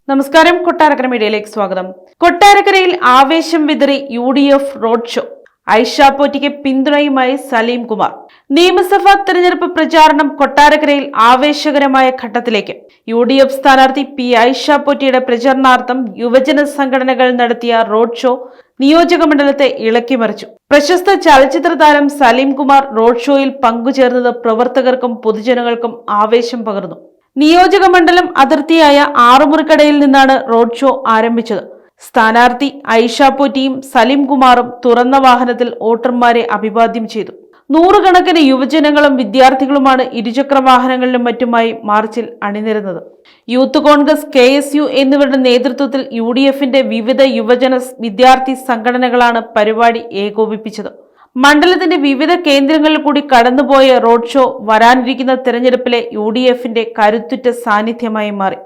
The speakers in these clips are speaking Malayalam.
നമസ്കാരം. കൊട്ടാരക്കര മീഡിയയിലേക്ക് സ്വാഗതം. കൊട്ടാരക്കരയിൽ ആവേശം വിതറി UDF റോഡ് ഷോ. ഐഷ പോറ്റിക്ക് പിന്തുണയുമായി സലീം കുമാർ. നിയമസഭാ തെരഞ്ഞെടുപ്പ് പ്രചാരണം കൊട്ടാരക്കരയിൽ ആവേശകരമായ ഘട്ടത്തിലേക്ക്. UDF സ്ഥാനാർത്ഥി P. ഐഷ പോറ്റിയുടെ പ്രചരണാർത്ഥം യുവജന സംഘടനകൾ നടത്തിയ റോഡ് ഷോ നിയോജക മണ്ഡലത്തെ ഇളക്കിമറിച്ചു. പ്രശസ്ത ചലച്ചിത്ര താരം സലീം കുമാർ റോഡ് ഷോയിൽ പങ്കുചേർന്നത് പ്രവർത്തകർക്കും പൊതുജനങ്ങൾക്കും ആവേശം പകർന്നു. നിയോജക മണ്ഡലം അതിർത്തിയായ ആറുമുറിക്കടയിൽ നിന്നാണ് റോഡ് ഷോ ആരംഭിച്ചത്. സ്ഥാനാർത്ഥി ഐഷ പോറ്റിയും സലീം കുമാറും തുറന്ന വാഹനത്തിൽ വോട്ടർമാരെ അഭിവാദ്യം ചെയ്തു. നൂറുകണക്കിന് യുവജനങ്ങളും വിദ്യാർത്ഥികളുമാണ് ഇരുചക്ര വാഹനങ്ങളിലും മറ്റുമായി മാർച്ചിൽ അണിനിരന്നത്. യൂത്ത് കോൺഗ്രസ്, KSU എന്നിവരുടെ നേതൃത്വത്തിൽ UDFന്റെ വിവിധ യുവജന വിദ്യാർത്ഥി സംഘടനകളാണ് പരിപാടി ഏകോപിപ്പിച്ചത്. മണ്ഡലത്തിന്റെ വിവിധ കേന്ദ്രങ്ങളിൽ കൂടി കടന്നുപോയ റോഡ് ഷോ വരാനിരിക്കുന്ന തെരഞ്ഞെടുപ്പിലെ UDFന്റെ കരുത്തുറ്റ സാന്നിധ്യമായി മാറി.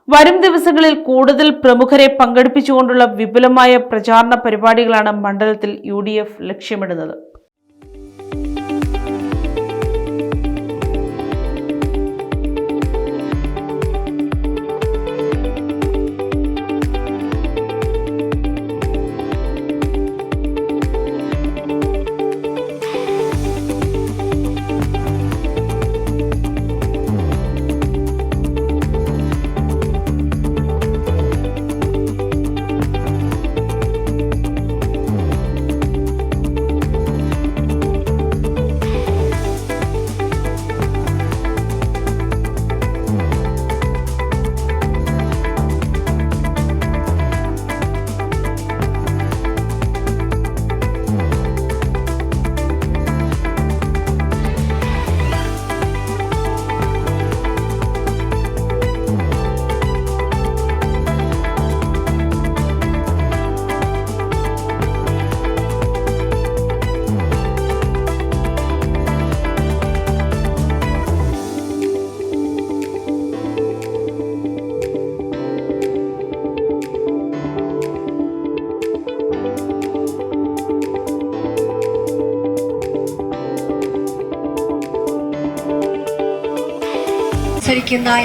വരും ദിവസങ്ങളിൽ കൂടുതൽ പ്രമുഖരെ പങ്കെടുപ്പിച്ചുകൊണ്ടുള്ള വിപുലമായ പ്രചാരണ പരിപാടികളാണ് മണ്ഡലത്തിൽ UDF ലക്ഷ്യമിടുന്നത്.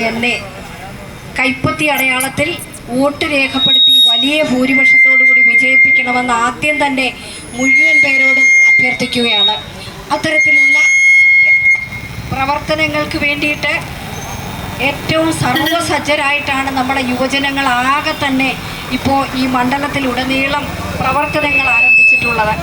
എന്നെ കൈപ്പത്തി അടയാളത്തിൽ വോട്ട് രേഖപ്പെടുത്തി വലിയ ഭൂരിപക്ഷത്തോടുകൂടി വിജയിപ്പിക്കണമെന്ന് ആദ്യം തന്നെ മുഴുവൻ പേരോടും അഭ്യർത്ഥിക്കുകയാണ്. അത്തരത്തിലുള്ള പ്രവർത്തനങ്ങൾക്ക് വേണ്ടിയിട്ട് ഏറ്റവും സർവ്വസജ്ജരായിട്ടാണ് നമ്മുടെ യുവജനങ്ങൾ ആകെ തന്നെ ഇപ്പോൾ ഈ മണ്ഡലത്തിലുടനീളം പ്രവർത്തനങ്ങൾ ആരംഭിച്ചിട്ടുള്ളത്.